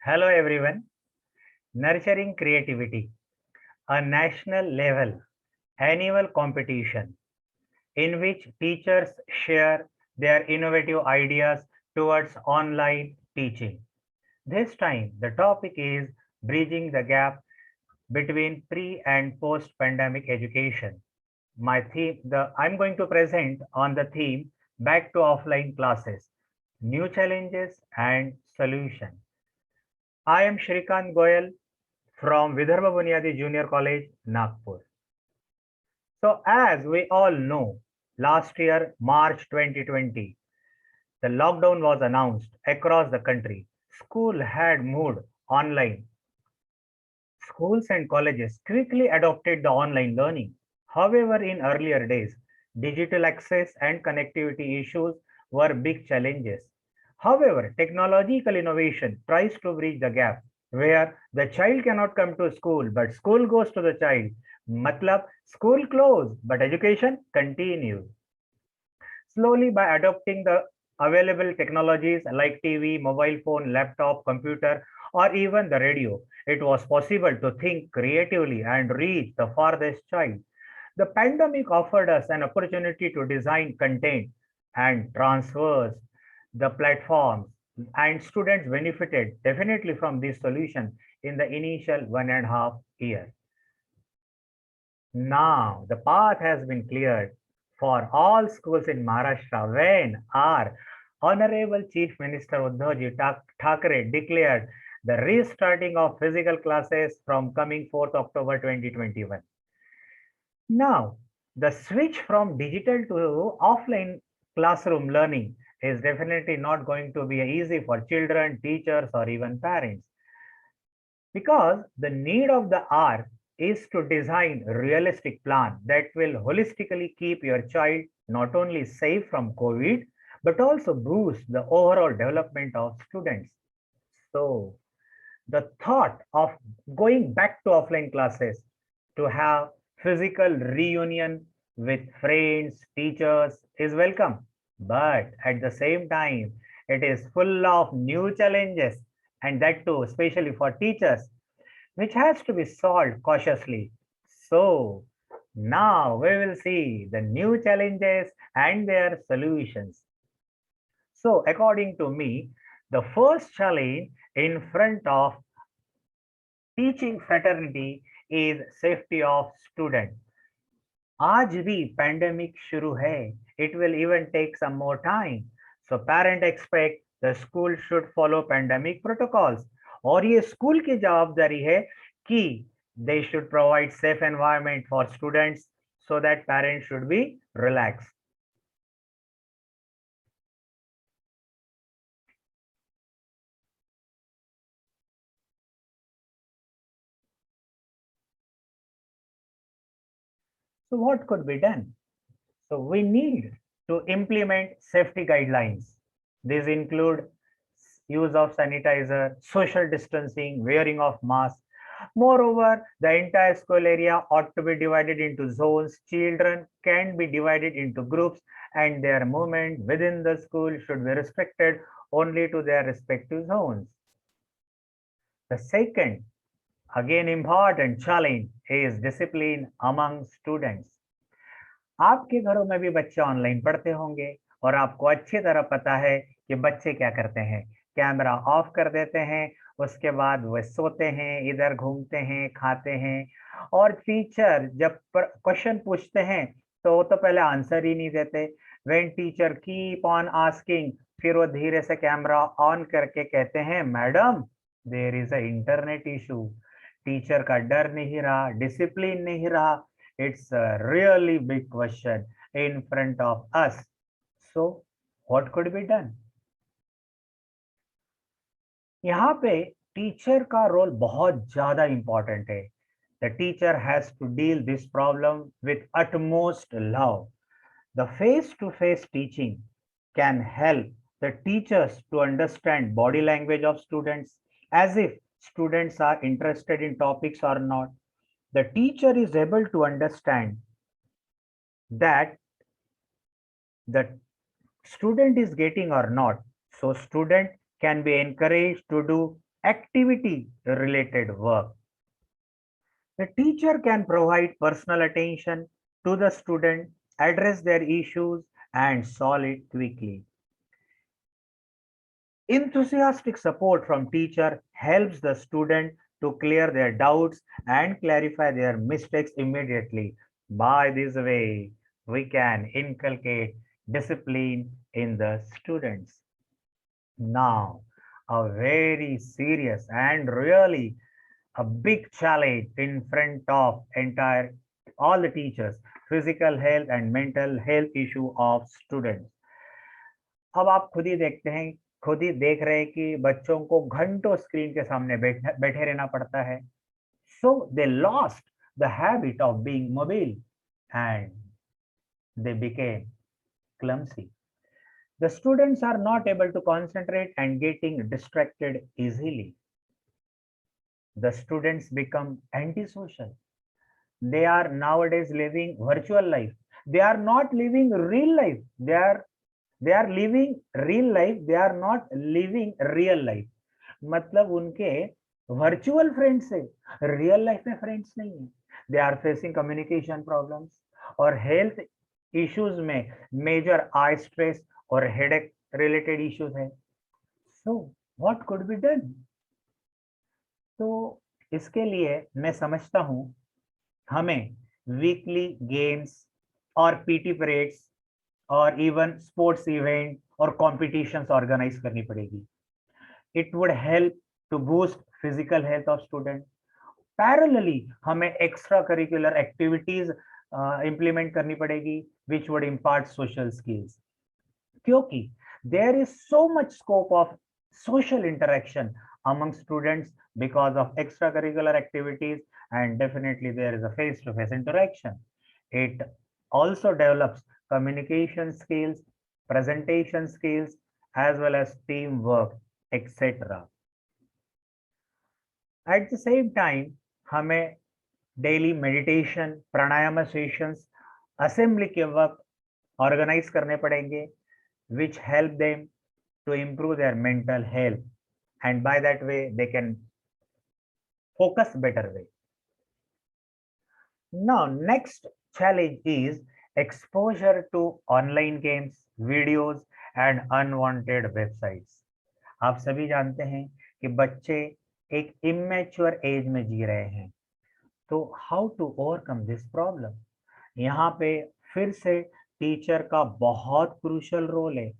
Hello everyone. Nurturing Creativity, a national level annual competition in which teachers share their innovative ideas towards online teaching. This time, the topic is bridging the gap between pre and post pandemic education. I'm going to present on the theme back to offline classes, new challenges and solution. I am Shrikant Goyal from Vidarbha Bunyadi Junior College, Nagpur. So, as we all know, last year, March 2020, the lockdown was announced across the country. School had moved online. Schools and colleges quickly adopted the online learning. However, in earlier days, digital access and connectivity issues were big challenges. However, technological innovation tries to bridge the gap where the child cannot come to school, but school goes to the child. Matlab, school closed, but education continues. Slowly, by adopting the available technologies like TV, mobile phone, laptop, computer, or even the radio, it was possible to think creatively and reach the farthest child. The pandemic offered us an opportunity to design content and transfers the platforms, and students benefited definitely from this solution in the initial 1.5 years. Now, the path has been cleared for all schools in Maharashtra when our Honorable Chief Minister Uddhavji Thackeray declared the restarting of physical classes from coming 4th October 2021. Now, the switch from digital to offline classroom learning is definitely not going to be easy for children, teachers, or even parents because the need of the hour is to design a realistic plan that will holistically keep your child not only safe from COVID, but also boost the overall development of students. So, the thought of going back to offline classes to have physical reunion with friends, teachers is welcome. But at the same time, it is full of new challenges, and that too, especially for teachers, which has to be solved cautiously. So, now we will see the new challenges and their solutions. So, according to me, the first challenge in front of teaching fraternity is safety of student. आज भी pandemic शुरू है. It will even take some more time. So parent expect the school should follow pandemic protocols. और ये school की जवाबदारी है कि they should provide safe environment for students so that parents should be relaxed. So what could be done? So we need to implement safety guidelines. These include use of sanitizer, social distancing, wearing of masks. Moreover, the entire school area ought to be divided into zones. Children can be divided into groups and their movement within the school should be restricted only to their respective zones. The second, again important challenge is discipline among students. आपके घरों में भी बच्चे online पढ़ते होंगे और आपको अच्छी तरह पता है कि बच्चे क्या करते हैं, कैमरा ऑफ कर देते हैं, उसके बाद वह सोते हैं, इधर घूमते हैं, खाते हैं और टीचर जब क्वेश्चन पूछते हैं तो वो तो पहले आंसर ही नहीं देते. When teacher keep on asking, फिर वो धीरे से कैमरा ऑन करके कहते हैं madam there is a internet issue. Teacher का डर नहीं रहा, डिसिप्लिन नहीं रहा. It's a really big question in front of us. So, what could be done? यहाँ पे टीचर का रोल बहुत ज्यादा इंपॉर्टेंट है. The teacher has to deal this problem with utmost love. The face-to-face teaching can help the teachers to understand body language of students as if students are interested in topics or not. The teacher is able to understand that the student is getting or not. So student can be encouraged to do activity related work. The teacher can provide personal attention to the student, address their issues, and solve it quickly. Enthusiastic support from teacher helps the student to clear their doubts and clarify their mistakes immediately. By this way, we can inculcate discipline in the students. Now, a very serious and really a big challenge in front of entire all the teachers, physical health and mental health issue of students. अब आप खुद ही देखते हैं, खुद ही देख रहे हैं कि बच्चों को घंटों स्क्रीन के सामने बैठे रहना पड़ता है. So they lost the habit of being mobile and they became clumsy. The students are not able to concentrate and getting distracted easily. The students become antisocial. They are nowadays living virtual life. They are not living real life. They are living real life. They are not living real life. मतलब उनके virtual friends से real life में friends नहीं है. They are facing communication problems और health issues में major eye stress और headache related issues है. So what could be done? तो इसके लिए मैं समझता हूं हमें वीकली गेम्स और पीटी परेड्स और इवन स्पोर्ट्स इवेंट और कॉम्पिटिशंस ऑर्गेनाइज करनी पड़ेगी. It would help to boost physical health of student. Parallelly हमें एक्स्ट्रा करिकुलर एक्टिविटीज इंप्लीमेंट करनी पड़ेगी which would impart social skills, क्योंकि there is so much scope of social interaction among students because of extracurricular activities, and definitely there is a face-to-face interaction. It also develops communication skills, presentation skills, as well as teamwork, etc. At the same time, हमें daily meditation, प्राणायाम sessions assembly के वक्त organise करने पड़ेंगे which help them to improve their mental health, and by that way they can focus better way. Now next challenge is exposure to online games, videos and unwanted websites. आप सभी जानते हैं कि बच्चे एक इमेच्योर एज में जी रहे हैं, तो how to overcome this problem? यहाँ पे फिर से टीचर का बहुत क्रूशियल रोल है.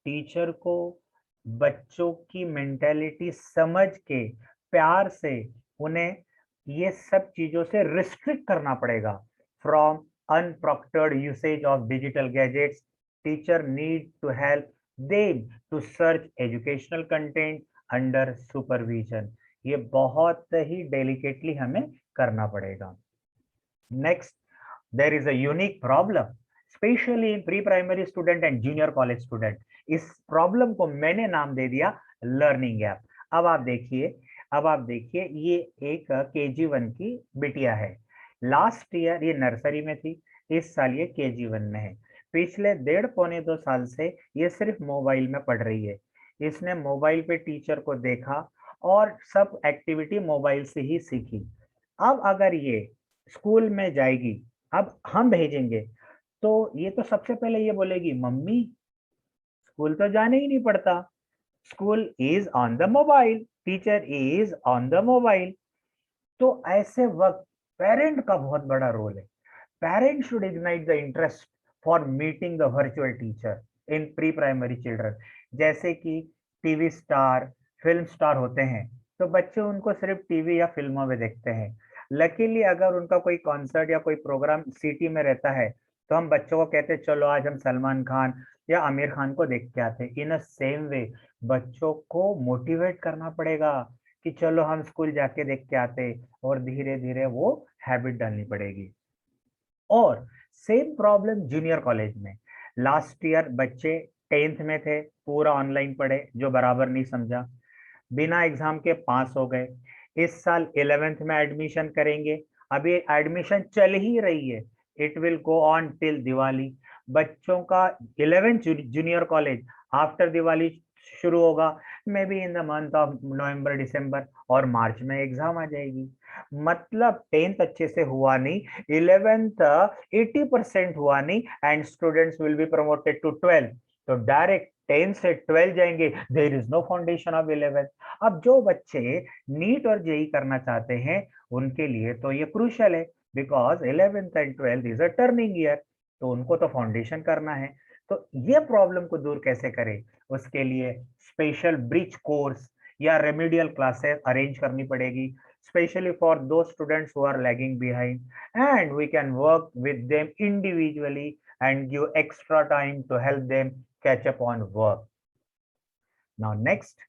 टीचर को बच्चों की मेंटेलिटी समझ के प्यार से उन्हें ये सब चीजों से रिस्ट्रिक्ट करना पड़ेगा. From unproctored usage of digital gadgets, teacher need to help them to search educational content under supervision. ये बहुत ही डेलिकेटली हमें करना पड़ेगा. Next, there is a unique problem specially in pre primary student and junior college student. इस problem को मैंने नाम दे दिया लर्निंग गैप. अब आप देखिए ये एक KG1 की बिटिया है. लास्ट ईयर ये नर्सरी में थी, इस साल ये KG1 में है. पिछले 1.5-2 साल से ये सिर्फ मोबाइल में पढ़ रही है. इसने मोबाइल पे टीचर को देखा और सब एक्टिविटी मोबाइल से ही सीखी. अब अगर ये स्कूल में जाएगी, अब हम भेजेंगे, तो ये तो सबसे पहले ये बोलेगी मम्मी स्कूल तो जाने ही नहीं पड़ता, school is on the mobile, teacher is on the mobile. तो ऐसे वक्त पेरेंट का बहुत बड़ा रोल है. Parent should ignite the interest for meeting the virtual teacher in pre primary children. जैसे कि टीवी स्टार, फिल्म स्टार होते हैं, तो बच्चे उनको सिर्फ टीवी या फिल्मों में देखते हैं. लकीली अगर उनका कोई कॉन्सर्ट या कोई प्रोग्राम सिटी में रहता है, तो हम बच्चों को कहते हैं चलो आज हम सलमान खान या आमिर खान को देख के आते हैं. इन अ सेम वे बच्चों को मोटिवेट करना पड़ेगा कि चलो हम स्कूल जाके देख के आते, और धीरे धीरे वो हैबिट डालनी पड़ेगी. और सेम प्रॉब्लम जूनियर कॉलेज में. लास्ट ईयर बच्चे 10th में थे, पूरा ऑनलाइन पढ़े, जो बराबर नहीं समझा, बिना एग्जाम के पास हो गए. इस साल 11th में एडमिशन करेंगे. अभी एडमिशन चल ही रही है, it will go on till Diwali. बच्चों का 11th junior college after Diwali शुरू होगा. May be in the month of November, दिसंबर और मार्च में एग्जाम आ जाएगी। मतलब 10th अच्छे से हुआ नहीं, 11th 80% हुआ नहीं, and students will be promoted to 12th। तो डायरेक्ट 10 से 12 जाएंगे, there is no foundation of 11th। अब जो बच्चे नीट और जेई करना चाहते हैं उनके लिए तो ये क्रूशियल है, because 11th and 12th is a turning year, तो उनको तो फाउंडेशन करना है। तो ये प्रॉब्लम को दूर कैसे करें, उसके लिए स्पेशल ब्रिज कोर्स या रेमेडियल क्लासेस अरेंज करनी पड़ेगी, specially for those students who are lagging behind, and we can work with them individually and give extra time to help them catch up on work. Now next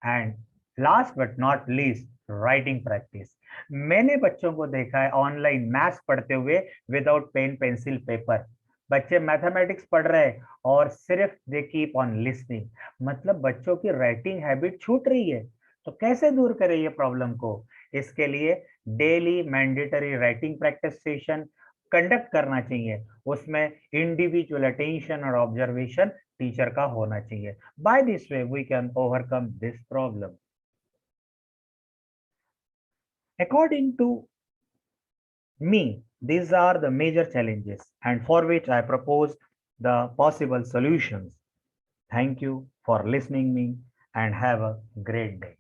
and last but not least, writing practice. मैंने बच्चों को देखा है online maths पढ़ते हुए without pen pencil paper. बच्चे mathematics पढ़ रहे हैं और सिर्फ दे कीप ऑन लिसनिंग, मतलब बच्चों की राइटिंग हैबिट छूट रही है। तो कैसे दूर करें ये प्रॉब्लम को? इसके लिए daily mandatory writing practice session conduct करना चाहिए, उसमें इंडिविजुअल अटेंशन और ऑब्जर्वेशन टीचर का होना चाहिए। By this way we can overcome this problem. According to me, these are the major challenges and for which I propose the possible solutions. Thank you for listening me and have a great day.